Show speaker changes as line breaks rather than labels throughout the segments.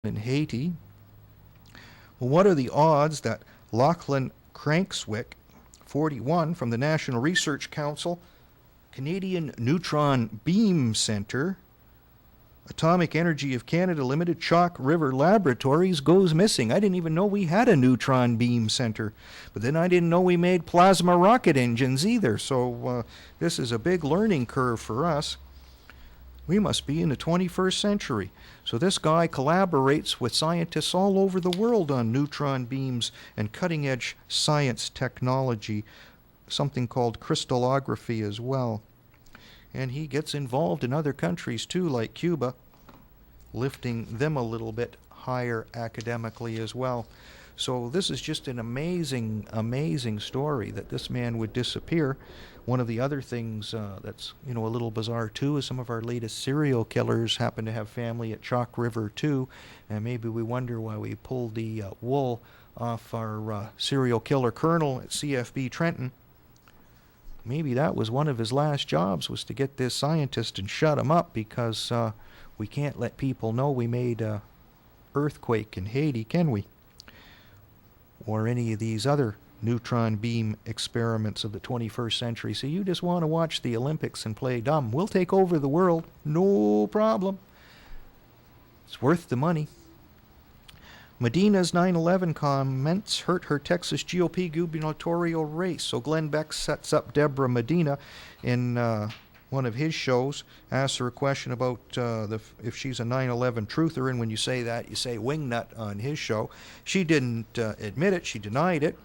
in Haiti. Well, what are the odds that Lachlan Crankswick, 41, from the National Research Council, Canadian Neutron Beam Centre, Atomic Energy of Canada Limited, Chalk River Laboratories, goes missing? I didn't even know we had a neutron beam center. But then I didn't know we made plasma rocket engines either. So this is a big learning curve for us. We must be in the 21st century. So this guy collaborates with scientists all over the world on neutron beams and cutting-edge science technology, something called crystallography as well. And he gets involved in other countries too, like Cuba, lifting them a little bit higher academically as well. So this is just an amazing, amazing story that this man would disappear. One of the other things that's, a little bizarre too is some of our latest serial killers happen to have family at Chalk River too, and maybe we wonder why we pulled the wool off our serial killer colonel at CFB Trenton. Maybe that was one of his last jobs, was to get this scientist and shut him up, because we can't let people know we made a earthquake in Haiti, can we? Or any of these other neutron beam experiments of the 21st century. So you just want to watch the Olympics and play dumb. We'll take over the world, no problem. It's worth the money. Medina's 9/11 comments hurt her Texas GOP gubernatorial race. So Glenn Beck sets up Deborah Medina in one of his shows, asks her a question about if she's a 9/11 truther, and when you say that, you say wingnut on his show. She didn't admit it. She denied it.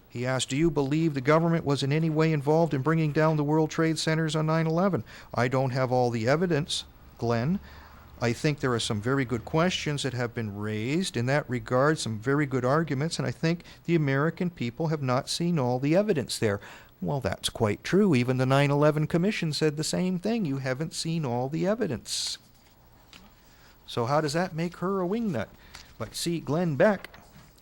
He asked, do you believe the government was in any way involved in bringing down the World Trade Centers on 9/11? I don't have all the evidence, Glenn. I think there are some very good questions that have been raised in that regard, some very good arguments, and I think the American people have not seen all the evidence there. Well, that's quite true. Even the 9/11 Commission said the same thing. You haven't seen all the evidence. So how does that make her a wingnut? But see, Glenn Beck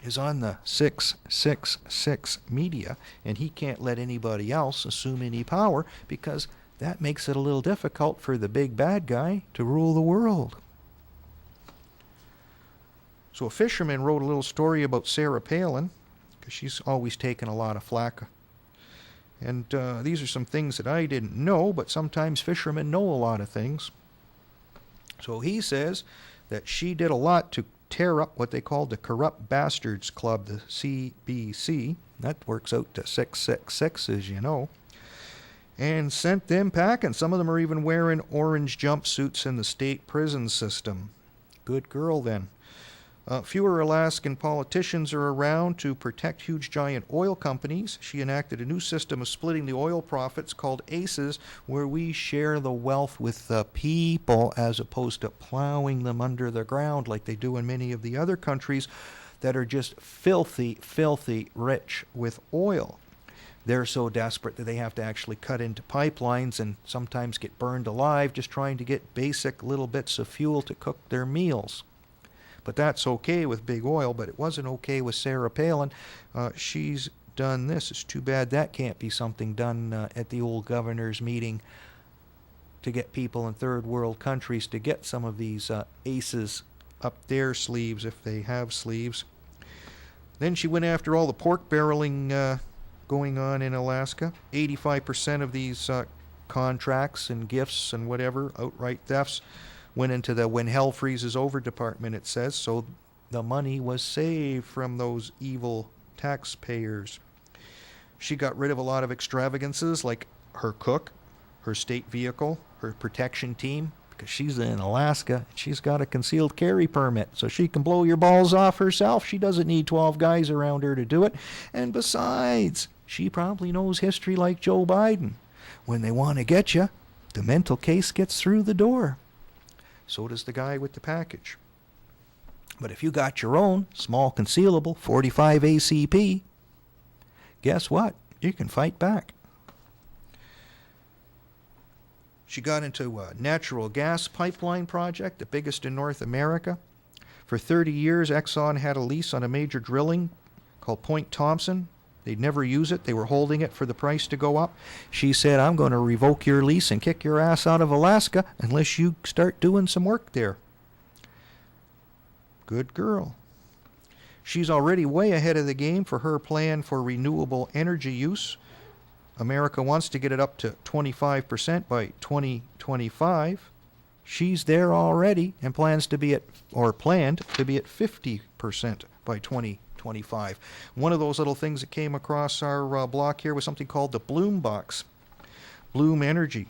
is on the 666 media, and he can't let anybody else assume any power, because that makes it a little difficult for the big bad guy to rule the world. So a fisherman wrote a little story about Sarah Palin, because she's always taken a lot of flack. And these are some things that I didn't know, but sometimes fishermen know a lot of things. So he says that she did a lot to tear up what they called the Corrupt Bastards Club, the CBC. That works out to 666, as you know. And sent them packing. Some of them are even wearing orange jumpsuits in the state prison system. Good girl, then. Fewer Alaskan politicians are around to protect huge giant oil companies. She enacted a new system of splitting the oil profits called ACEs, where we share the wealth with the people as opposed to plowing them under the ground like they do in many of the other countries that are just filthy, filthy rich with oil. They're so desperate that they have to actually cut into pipelines and sometimes get burned alive just trying to get basic little bits of fuel to cook their meals. But that's okay with big oil, but it wasn't okay with Sarah Palin. She's done this. It's too bad that can't be something done at the old governor's meeting to get people in third world countries to get some of these ACEs up their sleeves if they have sleeves. Then she went after all the pork barreling going on in Alaska. 85% of these contracts and gifts and whatever, outright thefts, went into the When Hell Freezes Over department, it says, so the money was saved from those evil taxpayers. She got rid of a lot of extravagances like her cook, her state vehicle, her protection team, because she's in Alaska. She's got a concealed carry permit, so she can blow your balls off herself. She doesn't need 12 guys around her to do it. And besides, she probably knows history like Joe Biden. When they want to get you, the mental case gets through the door. So does the guy with the package. But if you got your own small concealable 45 ACP, guess what? You can fight back. She got into a natural gas pipeline project, the biggest in North America. For 30 years, Exxon had a lease on a major drilling called Point Thompson. They'd never use it. They were holding it for the price to go up. She said, I'm going to revoke your lease and kick your ass out of Alaska unless you start doing some work there. Good girl. She's already way ahead of the game for her plan for renewable energy use. America wants to get it up to 25% by 2025. She's there already and planned to be at 50% by 2025. One of those little things that came across our block here was something called the Bloom Box. Bloom Energy.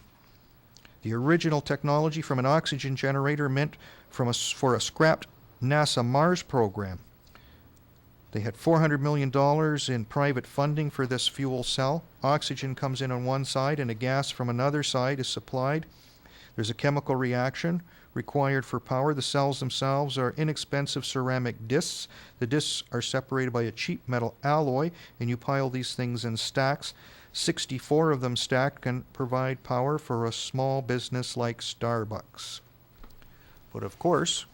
The original technology from an oxygen generator meant for a scrapped NASA Mars program. They had $400 million in private funding for this fuel cell. Oxygen comes in on one side and a gas from another side is supplied. There's a chemical reaction required for power. The cells themselves are inexpensive ceramic discs. The discs are separated by a cheap metal alloy, and you pile these things in stacks. 64 of them stacked can provide power for a small business like Starbucks. But of course,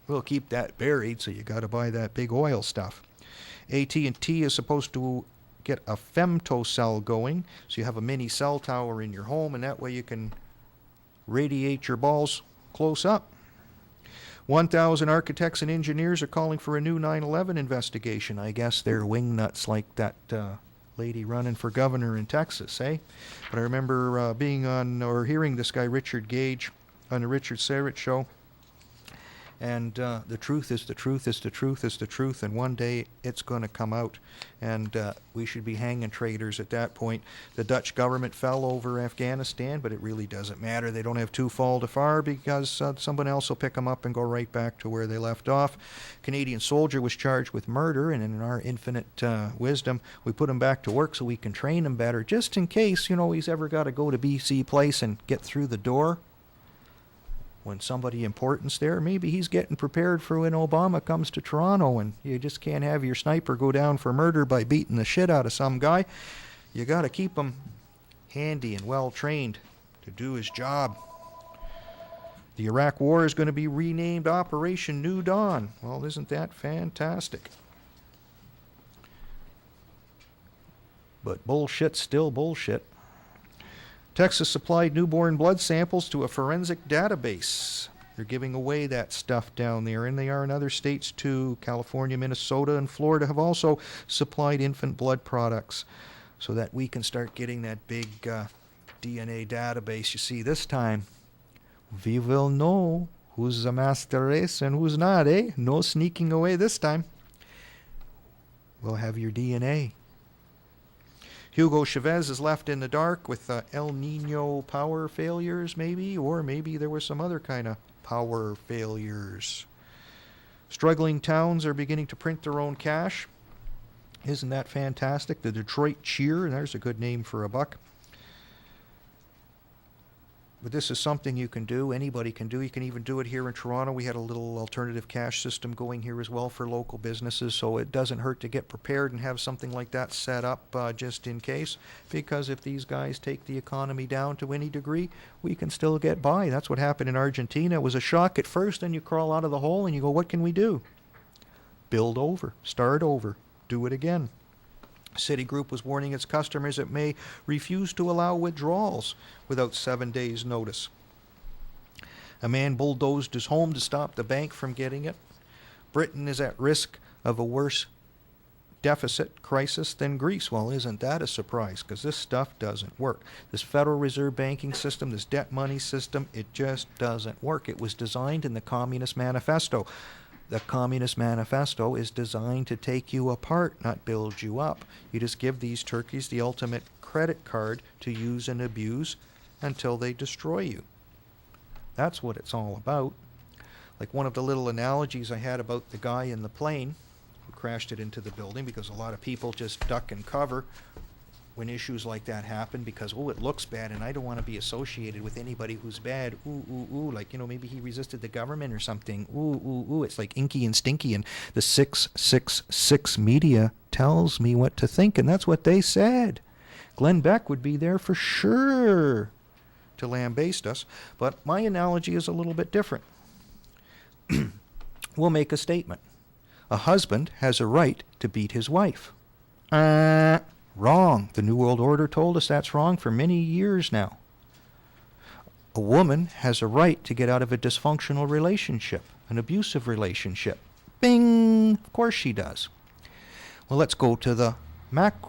we'll keep that buried, so you got to buy that big oil stuff. AT&T is supposed to get a femtocell going, so you have a mini cell tower in your home, and that way you can radiate your balls close up. 1,000 architects and engineers are calling for a new 9/11 investigation. I guess they're wingnuts like that lady running for governor in Texas, eh? But I remember being on or hearing this guy Richard Gage on the Richard Syrett show. And the truth is the truth is the truth is the truth, and one day it's going to come out, and we should be hanging traitors at that point. The Dutch government fell over Afghanistan, but it really doesn't matter. They don't have to fall too far because someone else will pick them up and go right back to where they left off. Canadian soldier was charged with murder, and in our infinite wisdom, we put him back to work so we can train him better, just in case, he's ever got to go to BC Place and get through the door. When somebody important's there, maybe he's getting prepared for when Obama comes to Toronto, and you just can't have your sniper go down for murder by beating the shit out of some guy. You got to keep him handy and well trained to do his job. The Iraq War is going to be renamed Operation New Dawn. Well, isn't that fantastic? But bullshit's still bullshit. Texas supplied newborn blood samples to a forensic database. They're giving away that stuff down there, and they are in other states too. California, Minnesota, and Florida have also supplied infant blood products so that we can start getting that big DNA database. You see, this time, we will know who's the master race and who's not, eh? No sneaking away this time. We'll have your DNA. Hugo Chavez is left in the dark with El Nino power failures, maybe, or maybe there were some other kind of power failures. Struggling towns are beginning to print their own cash. Isn't that fantastic? The Detroit Cheer, and there's a good name for a buck. But this is something you can do, anybody can do. You can even do it here in Toronto. We had a little alternative cash system going here as well for local businesses, so it doesn't hurt to get prepared and have something like that set up just in case, because if these guys take the economy down to any degree, we can still get by. That's what happened in Argentina. It was a shock at first, then you crawl out of the hole and you go, what can we do? Build over, start over, do it again. Citigroup was warning its customers it may refuse to allow withdrawals without 7 days' notice. A man bulldozed his home to stop the bank from getting it. Britain is at risk of a worse deficit crisis than Greece. Well, isn't that a surprise? Because this stuff doesn't work. This Federal Reserve banking system, this debt money system, it just doesn't work. It was designed in the Communist Manifesto. The Communist Manifesto is designed to take you apart, not build you up. You just give these turkeys the ultimate credit card to use and abuse until they destroy you. That's what it's all about. Like one of the little analogies I had about the guy in the plane who crashed it into the building, because a lot of people just duck and cover when issues like that happen because, oh, it looks bad and I don't want to be associated with anybody who's bad. Ooh, ooh, ooh, like, maybe he resisted the government or something. Ooh, ooh, ooh, it's like inky and stinky, and the 666 media tells me what to think, and that's what they said. Glenn Beck would be there for sure to lambaste us, but my analogy is a little bit different. We'll make a statement. A husband has a right to beat his wife. Wrong. The New World Order told us that's wrong for many years now. A woman has a right to get out of a dysfunctional relationship. an abusive relationship. Bing! Of course she does. Well, let's go to the macro.